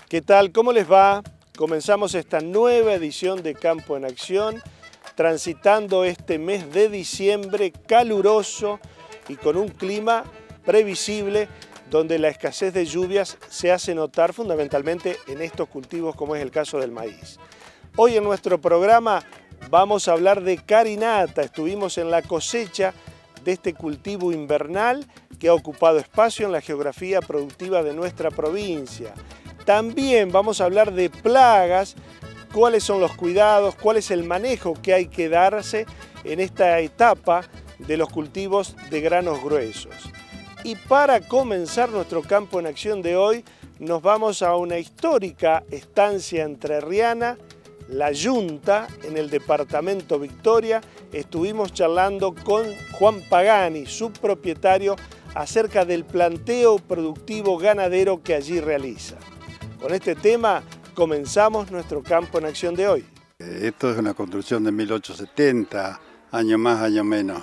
¿Qué tal? ¿Cómo les va? Comenzamos esta nueva edición de Campo en Acción, transitando este mes de diciembre caluroso y con un clima previsible donde la escasez de lluvias se hace notar fundamentalmente en estos cultivos como es el caso del maíz. Hoy en nuestro programa vamos a hablar de carinata. Estuvimos en la cosecha de este cultivo invernal que ha ocupado espacio en la geografía productiva de nuestra provincia. También vamos a hablar de plagas, cuáles son los cuidados, cuál es el manejo que hay que darse en esta etapa de los cultivos de granos gruesos. Y para comenzar nuestro campo en acción de hoy, nos vamos a una histórica estancia entrerriana, La Yunta, en el departamento Victoria. Estuvimos charlando con Juan Pagani, su propietario, acerca del planteo productivo ganadero que allí realiza. Con este tema comenzamos nuestro campo en acción de hoy. Esto es una construcción de 1870, año más, año menos.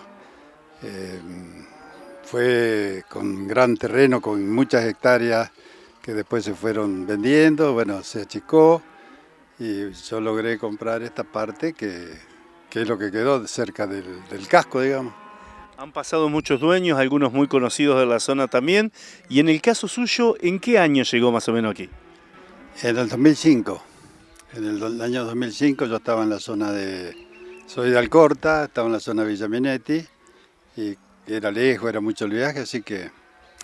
Fue con gran terreno, con muchas hectáreas que después se fueron vendiendo, bueno, se achicó y yo logré comprar esta parte que es lo que quedó cerca del casco, digamos. Han pasado muchos dueños, algunos muy conocidos de la zona también, y en el caso suyo, ¿en qué año llegó más o menos aquí? En el 2005, en el año 2005 yo estaba en la zona soy de Alcorta, estaba en la zona de Villa Minetti y era lejos, era mucho el viaje, así que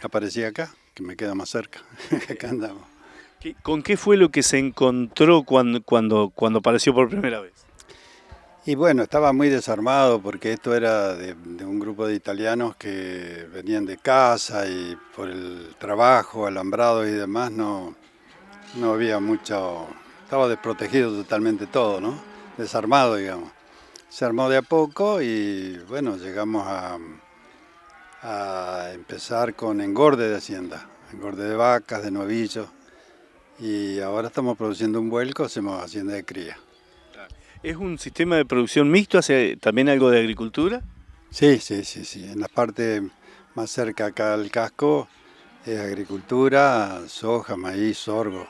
aparecí acá, que me queda más cerca, acá andamos. ¿Con qué fue lo que se encontró cuando apareció por primera vez? Y bueno, estaba muy desarmado porque esto era de un grupo de italianos que venían de casa y por el trabajo, alambrados y demás, no había mucho, estaba desprotegido totalmente todo, ¿no? Desarmado, digamos. Se armó de a poco y bueno, llegamos a empezar con engorde de hacienda, engorde de vacas, de novillos, y ahora estamos produciendo un vuelco, hacemos hacienda de cría. ¿Es un sistema de producción mixto? ¿Hace también algo de agricultura? Sí. En la parte más cerca acá al casco es agricultura, soja, maíz, sorgo.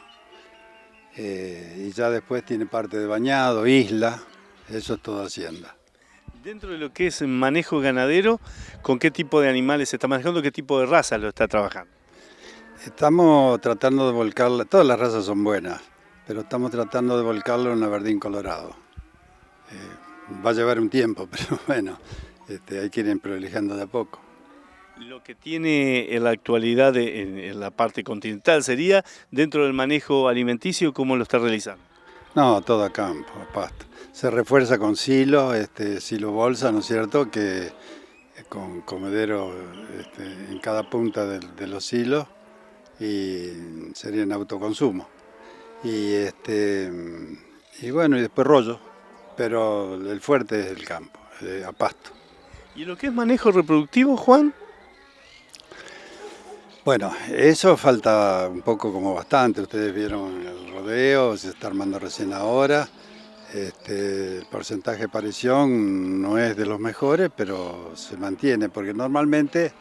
Y ya después tiene parte de bañado, isla, eso es todo hacienda. Dentro de lo que es manejo ganadero, ¿con qué tipo de animales se está manejando? ¿Qué tipo de raza lo está trabajando? Estamos tratando de volcarla, todas las razas son buenas, pero estamos tratando de volcarlo en Aberdeen Colorado. Va a llevar un tiempo, pero bueno, hay que ir prolijando de a poco. Lo que tiene en la actualidad en la parte continental sería, dentro del manejo alimenticio, ¿cómo lo está realizando? No, todo a campo, a pasto. Se refuerza con silo, silo bolsa, ¿no es cierto?, que con comedero en cada punta de los silos y sería en autoconsumo. Y bueno, y después rollo, pero el fuerte es el campo, a pasto. ¿Y lo que es manejo reproductivo, Juan? Bueno, eso falta un poco como bastante. Ustedes vieron el rodeo, se está armando recién ahora. El porcentaje de parición no es de los mejores, pero se mantiene, porque normalmente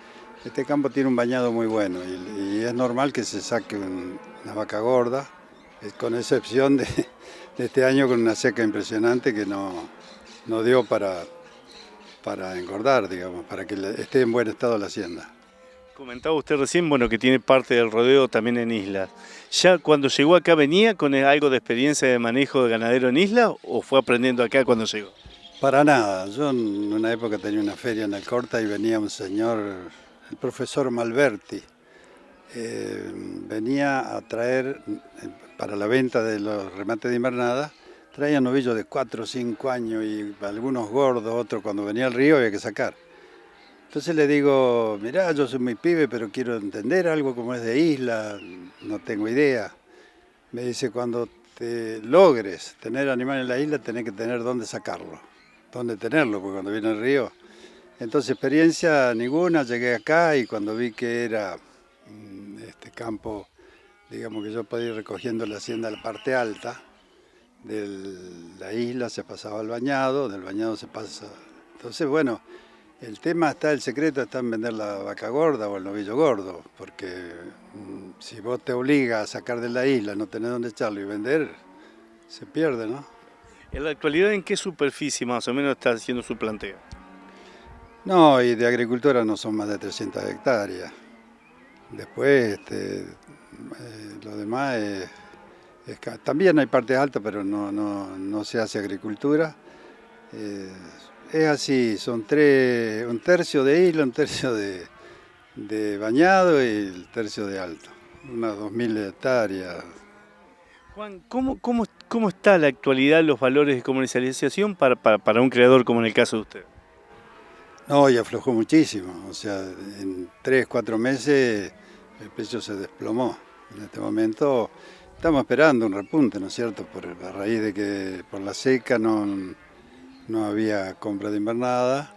este campo tiene un bañado muy bueno y es normal que se saque una vaca gorda, con excepción de este año con una seca impresionante que no dio para engordar, digamos, para que esté en buen estado la hacienda. Comentaba usted recién, bueno, que tiene parte del rodeo también en islas. ¿Ya cuando llegó acá venía con algo de experiencia de manejo de ganadero en isla o fue aprendiendo acá cuando llegó? Para nada. Yo en una época tenía una feria en Alcorta y venía un señor, el profesor Malberti, venía a traer para la venta de los remates de invernada, traía novillos de 4 o 5 años y algunos gordos, otros cuando venía al río había que sacar. Entonces le digo, mirá, yo soy muy pibe, pero quiero entender algo como es de isla, no tengo idea. Me dice, cuando te logres tener animal en la isla, tenés que tener dónde sacarlo, dónde tenerlo, porque cuando viene el río. Entonces, experiencia ninguna, llegué acá y cuando vi que era este campo, digamos que yo podía ir recogiendo la hacienda a la parte alta de la isla, se pasaba al bañado, del bañado se pasa. Entonces, bueno, El tema está, el secreto está en vender la vaca gorda o el novillo gordo, porque si vos te obligas a sacar de la isla, no tenés dónde echarlo y vender, se pierde, ¿no? En la actualidad, ¿en qué superficie más o menos está haciendo su planteo? No, y de agricultura no son más de 300 hectáreas. Después, lo demás también hay partes altas, pero no se hace agricultura. Es así, son un tercio de isla, un tercio de bañado y el tercio de alto, unas 2000 hectáreas. Juan, ¿cómo está la actualidad los valores de comercialización para un creador como en el caso de usted? No, y aflojó muchísimo, o sea, en 3, 4 meses el precio se desplomó. En este momento estamos esperando un repunte, ¿no es cierto? A raíz de que por la seca no había compra de invernada,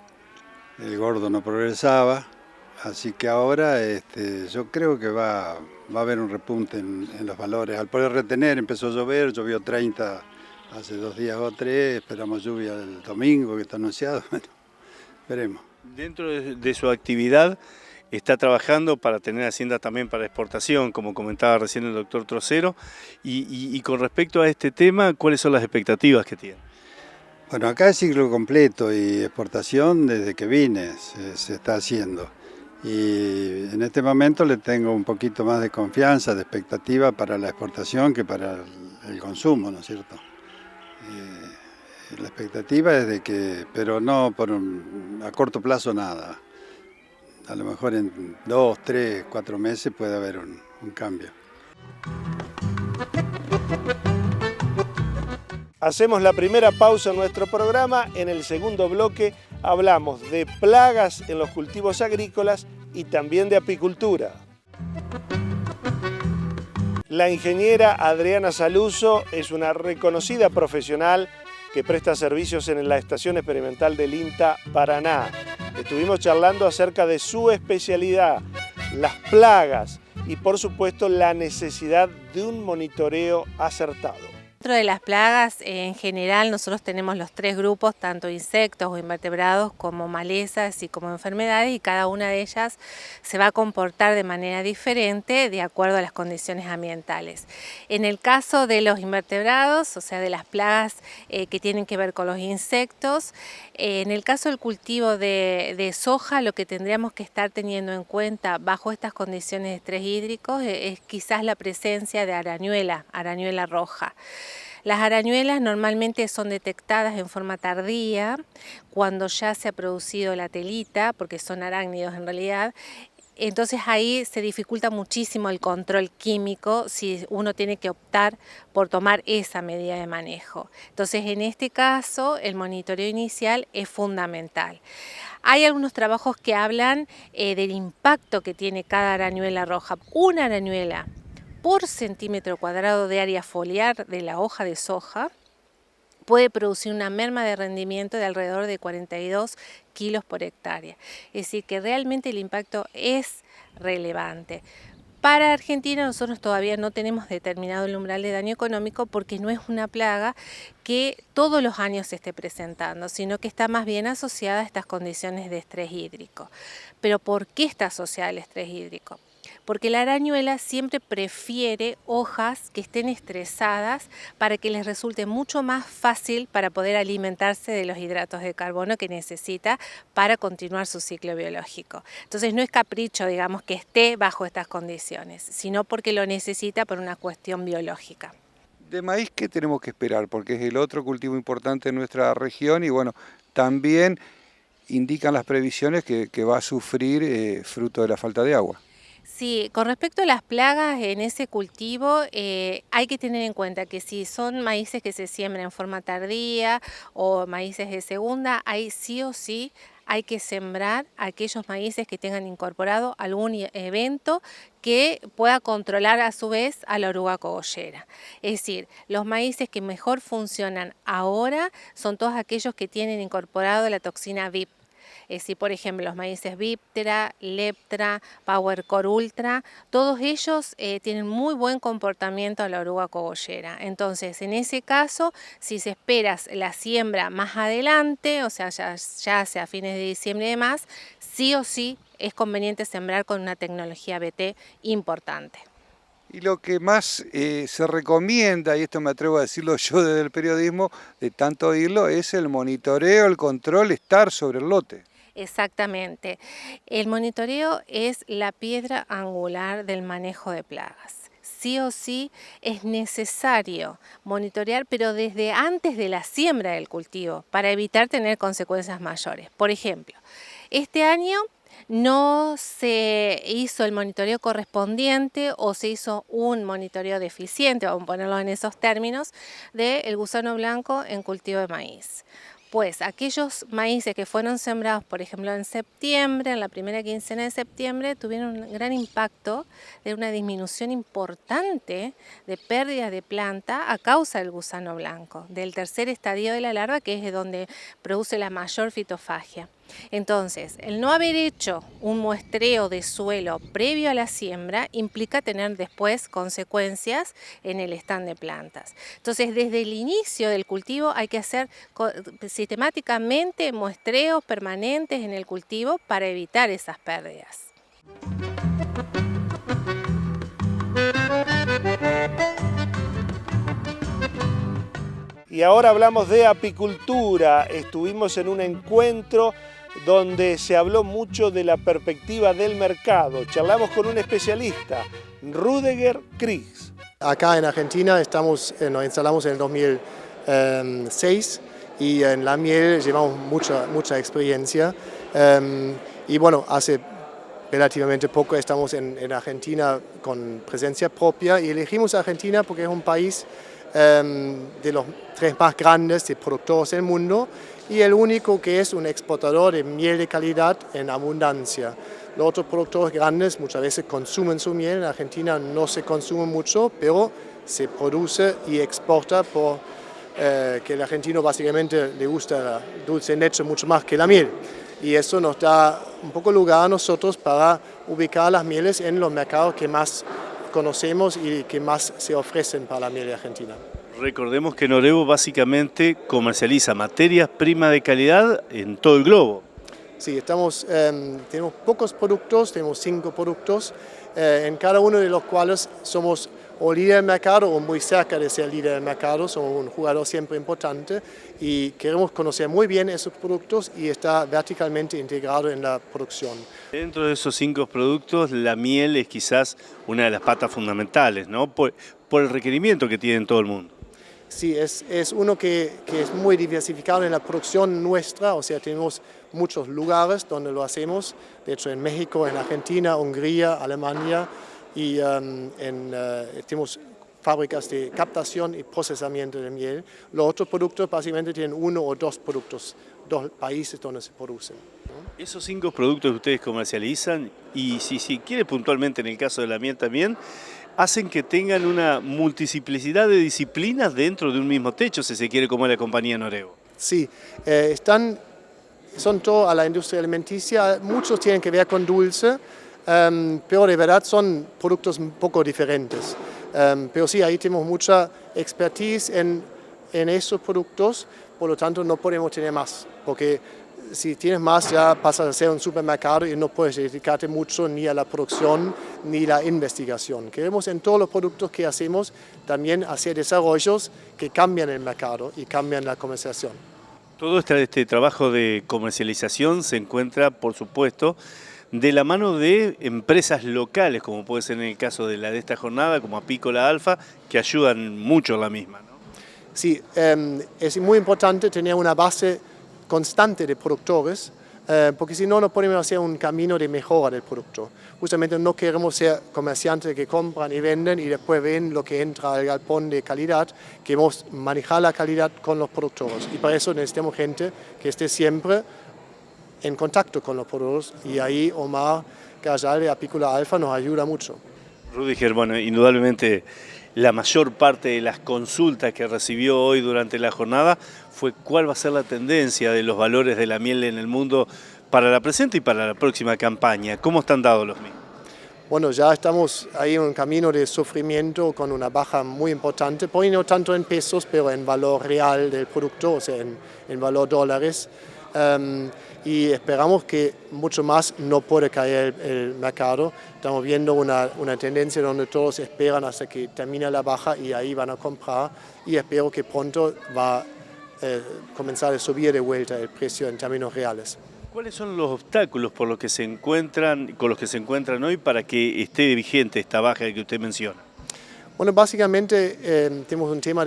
el gordo no progresaba, así que ahora yo creo que va a haber un repunte en los valores. Al poder retener empezó a llover, llovió 30 hace 2 días o 3, esperamos lluvia el domingo que está anunciado, bueno, veremos. Dentro de su actividad está trabajando para tener haciendas también para exportación, como comentaba recién el doctor Trocero, y con respecto a este tema, ¿cuáles son las expectativas que tiene? Bueno, acá es ciclo completo y exportación desde que vine se está haciendo. Y en este momento le tengo un poquito más de confianza, de expectativa para la exportación que para el consumo, ¿no es cierto? La expectativa es de que, pero no a corto plazo nada. A lo mejor en 2, 3, 4 meses puede haber un cambio. Hacemos la primera pausa en nuestro programa. En el segundo bloque hablamos de plagas en los cultivos agrícolas y también de apicultura. La ingeniera Adriana Saluso es una reconocida profesional que presta servicios en la Estación Experimental del INTA Paraná. Estuvimos charlando acerca de su especialidad, las plagas y por supuesto la necesidad de un monitoreo acertado. Dentro de las plagas, en general, nosotros tenemos los 3 grupos, tanto insectos o invertebrados como malezas y como enfermedades, y cada una de ellas se va a comportar de manera diferente de acuerdo a las condiciones ambientales. En el caso de los invertebrados, o sea, de las plagas que tienen que ver con los insectos, en el caso del cultivo de soja, lo que tendríamos que estar teniendo en cuenta bajo estas condiciones de estrés hídrico es quizás la presencia de arañuela roja. Las arañuelas normalmente son detectadas en forma tardía, cuando ya se ha producido la telita, porque son arácnidos en realidad. Entonces ahí se dificulta muchísimo el control químico si uno tiene que optar por tomar esa medida de manejo. Entonces en este caso el monitoreo inicial es fundamental. Hay algunos trabajos que hablan del impacto que tiene cada arañuela roja. Una arañuela por centímetro cuadrado de área foliar de la hoja de soja puede producir una merma de rendimiento de alrededor de 42 kilos por hectárea. Es decir, que realmente el impacto es relevante. Para Argentina nosotros todavía no tenemos determinado el umbral de daño económico porque no es una plaga que todos los años se esté presentando, sino que está más bien asociada a estas condiciones de estrés hídrico. Pero ¿por qué está asociada al estrés hídrico? Porque la arañuela siempre prefiere hojas que estén estresadas para que les resulte mucho más fácil para poder alimentarse de los hidratos de carbono que necesita para continuar su ciclo biológico. Entonces no es capricho, digamos, que esté bajo estas condiciones, sino porque lo necesita por una cuestión biológica. De maíz, ¿qué tenemos que esperar? Porque es el otro cultivo importante en nuestra región y bueno, también indican las previsiones que va a sufrir fruto de la falta de agua. Sí, con respecto a las plagas en ese cultivo, hay que tener en cuenta que si son maíces que se siembran en forma tardía o maíces de segunda, ahí sí o sí hay que sembrar aquellos maíces que tengan incorporado algún evento que pueda controlar a su vez a la oruga cogollera. Es decir, los maíces que mejor funcionan ahora son todos aquellos que tienen incorporado la toxina VIP. Si por ejemplo los maíces Viptera, Leptra, PowerCore Ultra, todos ellos tienen muy buen comportamiento a la oruga cogollera. Entonces en ese caso, si se espera la siembra más adelante, o sea ya sea a fines de diciembre y demás, sí o sí es conveniente sembrar con una tecnología BT importante. Y lo que más se recomienda, y esto me atrevo a decirlo yo desde el periodismo, de tanto oírlo, es el monitoreo, el control, estar sobre el lote. Exactamente. El monitoreo es la piedra angular del manejo de plagas. Sí o sí es necesario monitorear, pero desde antes de la siembra del cultivo, para evitar tener consecuencias mayores. Por ejemplo, este año no se hizo el monitoreo correspondiente o se hizo un monitoreo deficiente, vamos a ponerlo en esos términos, del gusano blanco en cultivo de maíz. Pues aquellos maíces que fueron sembrados, por ejemplo, en septiembre, en la primera quincena de septiembre, tuvieron un gran impacto de una disminución importante de pérdida de planta a causa del gusano blanco, del tercer estadio de la larva, que es donde produce la mayor fitofagia. Entonces, el no haber hecho un muestreo de suelo previo a la siembra implica tener después consecuencias en el stand de plantas. Entonces, desde el inicio del cultivo hay que hacer sistemáticamente muestreos permanentes en el cultivo para evitar esas pérdidas. Y ahora hablamos de apicultura. Estuvimos en un encuentro donde se habló mucho de la perspectiva del mercado. Charlamos con un especialista, Rüdiger Kriegs. Acá en Argentina nos instalamos en el 2006 y en la miel llevamos mucha experiencia. Y bueno, hace relativamente poco estamos en Argentina con presencia propia y elegimos Argentina porque es un país de los 3 más grandes de productores del mundo y el único que es un exportador de miel de calidad en abundancia. Los otros productores grandes muchas veces consumen su miel, en Argentina no se consume mucho, pero se produce y exporta que el argentino básicamente le gusta la dulce leche mucho más que la miel. Y eso nos da un poco lugar a nosotros para ubicar las mieles en los mercados que más conocemos y que más se ofrecen para la miel de Argentina. Recordemos que Norevo básicamente comercializa materias primas de calidad en todo el globo. Sí, tenemos pocos productos, tenemos 5 productos, en cada uno de los cuales somos o líder del mercado o muy cerca de ser líder del mercado, somos un jugador siempre importante y queremos conocer muy bien esos productos y estar verticalmente integrado en la producción. Dentro de esos 5 productos, la miel es quizás una de las patas fundamentales, ¿no? Por el requerimiento que tiene en todo el mundo. Sí, es uno que es muy diversificado en la producción nuestra, o sea, tenemos muchos lugares donde lo hacemos, de hecho en México, en Argentina, Hungría, Alemania, y tenemos fábricas de captación y procesamiento de miel. Los otros productos básicamente tienen 1 o 2 productos, 2 países donde se producen, ¿no? Esos 5 productos que ustedes comercializan, y si quiere puntualmente en el caso de la miel también, hacen que tengan una multiplicidad de disciplinas dentro de un mismo techo, si se quiere, como la compañía Norevo. Sí, son todo a la industria alimenticia, muchos tienen que ver con dulce, pero de verdad son productos un poco diferentes. Pero sí, ahí tenemos mucha expertise en esos productos, por lo tanto no podemos tener más, porque si tienes más ya pasas a ser un supermercado y no puedes dedicarte mucho ni a la producción ni a la investigación. Queremos en todos los productos que hacemos también hacer desarrollos que cambian el mercado y cambian la comercialización. Todo este trabajo de comercialización se encuentra, por supuesto, de la mano de empresas locales, como puede ser en el caso de esta jornada, como Apícola Alfa, que ayudan mucho a la misma, ¿no? Sí, es muy importante tener una base constante de productores, porque si no, no podemos hacer un camino de mejora del producto. Justamente no queremos ser comerciantes que compran y venden y después ven lo que entra al galpón de calidad, queremos manejar la calidad con los productores y para eso necesitamos gente que esté siempre en contacto con los productos y ahí Omar Cajal de Apícola Alfa nos ayuda mucho. Rüdiger, bueno, indudablemente la mayor parte de las consultas que recibió hoy durante la jornada fue cuál va a ser la tendencia de los valores de la miel en el mundo para la presente y para la próxima campaña? ¿Cómo están dados los mismos? Bueno, ya estamos ahí en un camino de sufrimiento con una baja muy importante, por ahí no tanto en pesos, pero en valor real del producto, o sea, en valor dólares. Y esperamos que mucho más no puede caer el mercado. Estamos viendo una tendencia donde todos esperan hasta que termine la baja y ahí van a comprar, y espero que pronto va a comenzar a subir de vuelta el precio en términos reales. ¿Cuáles son los obstáculos con los que se encuentran hoy para que esté vigente esta baja que usted menciona? Bueno, básicamente tenemos un tema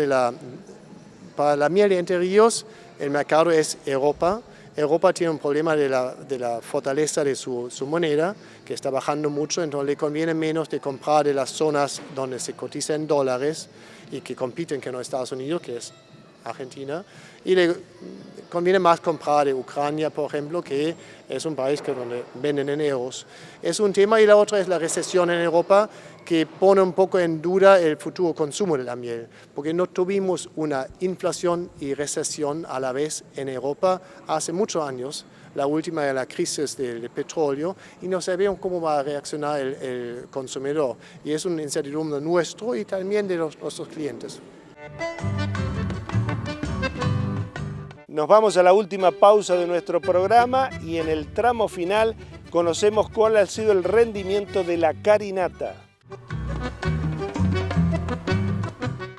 para la miel de Entre Ríos, el mercado es Europa. Europa tiene un problema de la fortaleza de su moneda, que está bajando mucho, entonces le conviene menos de comprar de las zonas donde se cotiza en dólares y que compiten con los Estados Unidos, que es Argentina, y le conviene más comprar de Ucrania, por ejemplo, que es un país donde venden en euros. Es un tema, y la otra es la recesión en Europa, que pone un poco en duda el futuro consumo de la miel, porque no tuvimos una inflación y recesión a la vez en Europa hace muchos años, la última de la crisis del petróleo, y no sabemos cómo va a reaccionar el consumidor. Y es una incertidumbre nuestro y también de nuestros clientes. Nos vamos a la última pausa de nuestro programa y en el tramo final conocemos cuál ha sido el rendimiento de la carinata.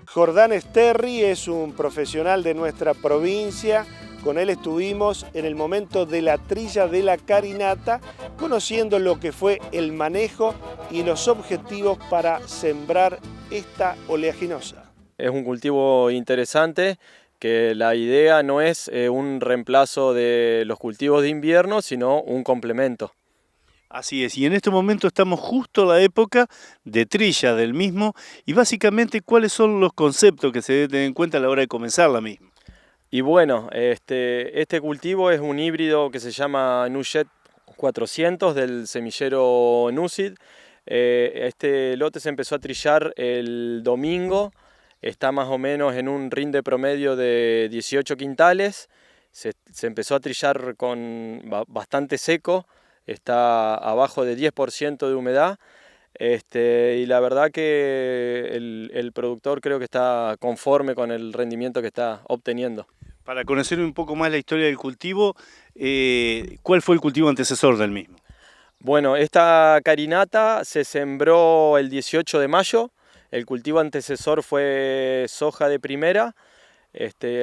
Jordán Esterri es un profesional de nuestra provincia. Con él estuvimos en el momento de la trilla de la carinata, conociendo lo que fue el manejo y los objetivos para sembrar esta oleaginosa. Es un cultivo interesante, que la idea no es un reemplazo de los cultivos de invierno, sino un complemento. Así es, y en este momento estamos justo en la época de trilla del mismo, y básicamente ¿cuáles son los conceptos que se deben tener en cuenta a la hora de comenzar la misma? Y bueno, este cultivo es un híbrido que se llama Nuchet 400 del semillero Nucid. Este lote se empezó a trillar el domingo, está más o menos en un rinde promedio de 18 quintales, se empezó a trillar con bastante seco, está abajo de 10% de humedad, y la verdad que el productor creo que está conforme con el rendimiento que está obteniendo. Para conocer un poco más la historia del cultivo, ¿cuál fue el cultivo antecesor del mismo? Bueno, esta carinata se sembró el 18 de mayo, el cultivo antecesor fue soja de primera,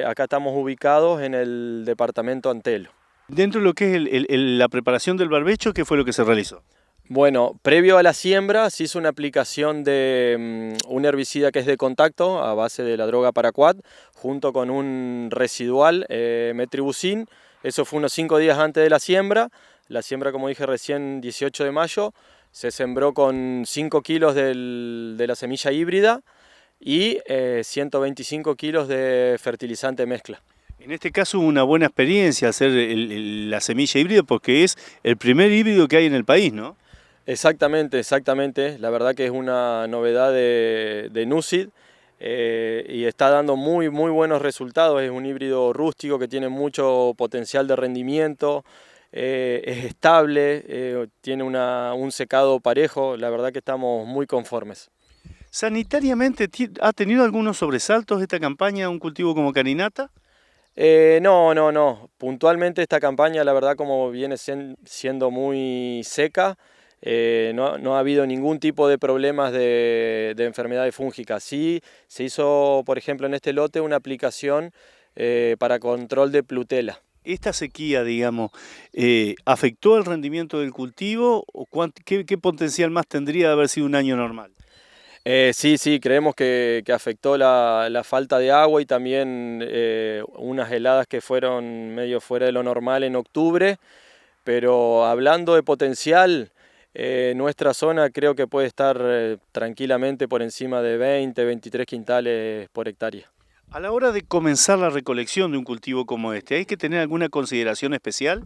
acá estamos ubicados en el departamento Antelo. Dentro de lo que es la preparación del barbecho, ¿qué fue lo que se realizó? Bueno, previo a la siembra se hizo una aplicación de un herbicida que es de contacto a base de la droga paraquat, junto con un residual, metribuzin. Eso fue unos 5 días antes de la siembra. La siembra, como dije recién, 18 de mayo, se sembró con 5 kilos de la semilla híbrida y 125 kilos de fertilizante mezcla. En este caso una buena experiencia hacer la semilla híbrida porque es el primer híbrido que hay en el país, ¿no? Exactamente, exactamente. La verdad que es una novedad de Nucid y está dando muy buenos resultados. Es un híbrido rústico que tiene mucho potencial de rendimiento, es estable, tiene un secado parejo. La verdad que estamos muy conformes. ¿Sanitariamente ha tenido algunos sobresaltos esta campaña, un cultivo como carinata? No. Puntualmente esta campaña, la verdad, como viene siendo muy seca, no ha habido ningún tipo de problemas de enfermedades fúngicas. Sí se hizo, por ejemplo, en este lote una aplicación para control de plutela. ¿Esta sequía, digamos, afectó el rendimiento del cultivo o qué potencial más tendría de haber sido un año normal? Sí, creemos que afectó la falta de agua y también unas heladas que fueron medio fuera de lo normal en octubre, pero hablando de potencial, nuestra zona creo que puede estar tranquilamente por encima de 23 quintales por hectárea. A la hora de comenzar la recolección de un cultivo como este, ¿hay que tener alguna consideración especial?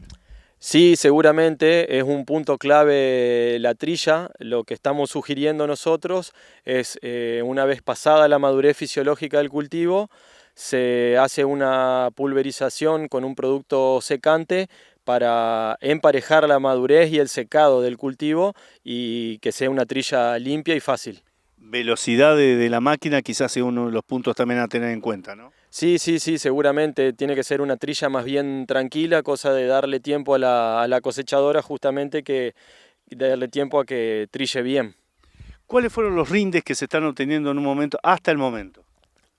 Sí, seguramente es un punto clave la trilla. Lo que estamos sugiriendo nosotros es, una vez pasada la madurez fisiológica del cultivo, se hace una pulverización con un producto secante para emparejar la madurez y el secado del cultivo y que sea una trilla limpia y fácil. Velocidad de la máquina quizás sea uno de los puntos también a tener en cuenta, ¿no? Sí, seguramente tiene que ser una trilla más bien tranquila, cosa de darle tiempo a la cosechadora justamente que darle tiempo a que trille bien. ¿Cuáles fueron los rindes que se están obteniendo en un momento, hasta el momento?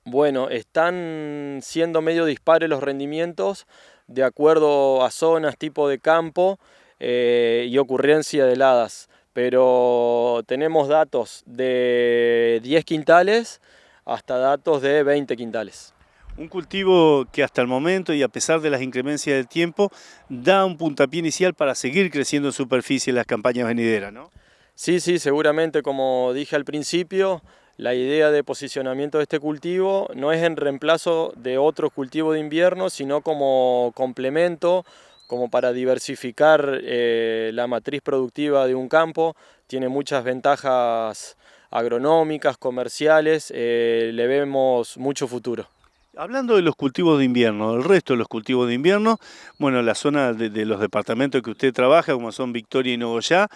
Bueno, están siendo medio dispares los rendimientos de acuerdo a zonas, tipo de campo y ocurrencia de heladas. Pero tenemos datos de 10 quintales hasta datos de 20 quintales. Un cultivo que hasta el momento y a pesar de las inclemencias del tiempo da un puntapié inicial para seguir creciendo en superficie en las campañas venideras, ¿no? Sí, seguramente, como dije al principio, la idea de posicionamiento de este cultivo no es en reemplazo de otros cultivos de invierno, sino como complemento, como para diversificar la matriz productiva de un campo. Tiene muchas ventajas agronómicas, comerciales, le vemos mucho futuro. Hablando de los cultivos de invierno, el resto de los cultivos de invierno, bueno, la zona de los departamentos que usted trabaja, como son Victoria y Nogoyá,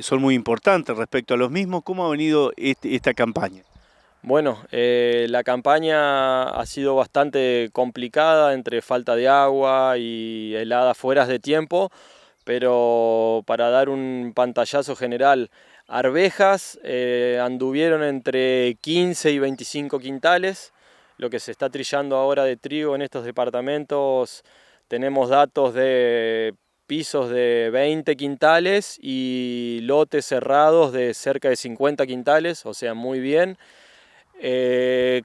son muy importantes respecto a los mismos. ¿Cómo ha venido esta campaña? Bueno, la campaña ha sido bastante complicada entre falta de agua y heladas fuera de tiempo, pero para dar un pantallazo general, arvejas anduvieron entre 15 y 25 quintales. Lo que se está trillando ahora de trigo en estos departamentos, tenemos datos de pisos de 20 quintales y lotes cerrados de cerca de 50 quintales, o sea, muy bien.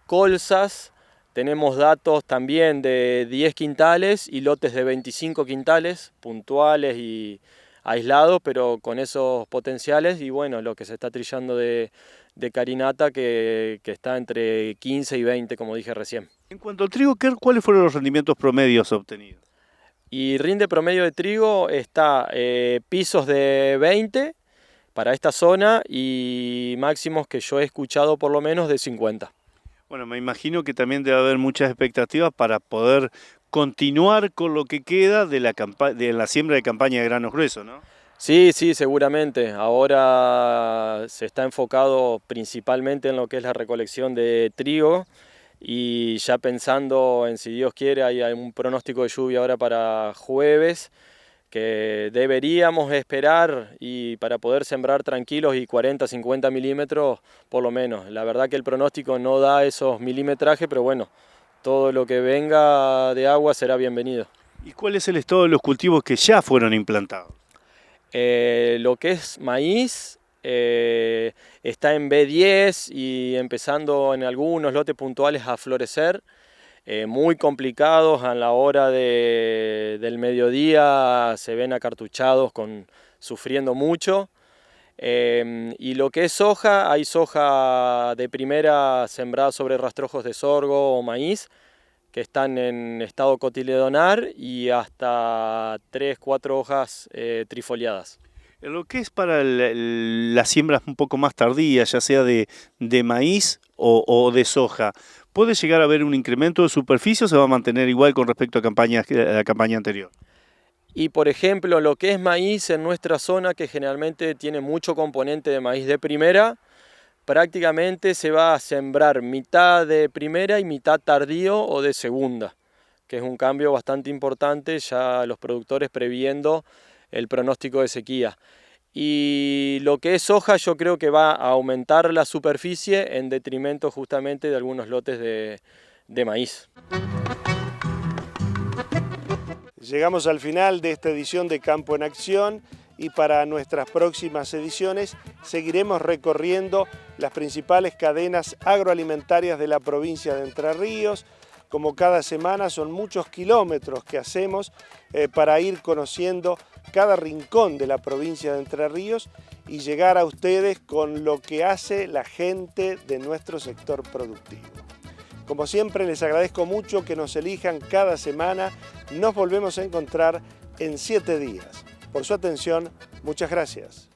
Colzas, tenemos datos también de 10 quintales y lotes de 25 quintales, puntuales y aislados, pero con esos potenciales. Y bueno, lo que se está trillando de carinata que está entre 15 y 20, como dije recién. En cuanto al trigo, ¿cuáles fueron los rendimientos promedios obtenidos? Y rinde promedio de trigo está pisos de 20 para esta zona y máximos que yo he escuchado por lo menos de 50. Bueno, me imagino que también debe haber muchas expectativas para poder continuar con lo que queda de la siembra de campaña de granos gruesos, ¿no? Sí, seguramente. Ahora se está enfocado principalmente en lo que es la recolección de trigo y ya pensando en, si Dios quiere, hay un pronóstico de lluvia ahora para jueves que deberíamos esperar y para poder sembrar tranquilos y 40-50 milímetros por lo menos. La verdad que el pronóstico no da esos milimetrajes, pero bueno, todo lo que venga de agua será bienvenido. ¿Y cuál es el estado de los cultivos que ya fueron implantados? Lo que es maíz está en B10 y empezando en algunos lotes puntuales a florecer, muy complicados a la hora del mediodía, se ven acartuchados, sufriendo mucho. Y lo que es soja, hay soja de primera sembrada sobre rastrojos de sorgo o maíz, que están en estado cotiledonar y hasta 3-4 hojas trifoliadas. Lo que es para las siembras un poco más tardías, ya sea de maíz o de soja, ¿puede llegar a haber un incremento de superficie o se va a mantener igual con respecto a la campaña anterior? Y por ejemplo, lo que es maíz en nuestra zona, que generalmente tiene mucho componente de maíz de primera, prácticamente se va a sembrar mitad de primera y mitad tardío o de segunda, que es un cambio bastante importante, ya los productores previendo el pronóstico de sequía. Y lo que es soja yo creo que va a aumentar la superficie en detrimento justamente de algunos lotes de maíz. Llegamos al final de esta edición de Campo en Acción y para nuestras próximas ediciones seguiremos recorriendo las principales cadenas agroalimentarias de la provincia de Entre Ríos. Como cada semana son muchos kilómetros que hacemos para ir conociendo cada rincón de la provincia de Entre Ríos y llegar a ustedes con lo que hace la gente de nuestro sector productivo. Como siempre les agradezco mucho que nos elijan cada semana. Nos volvemos a encontrar en 7 días. Por su atención, muchas gracias.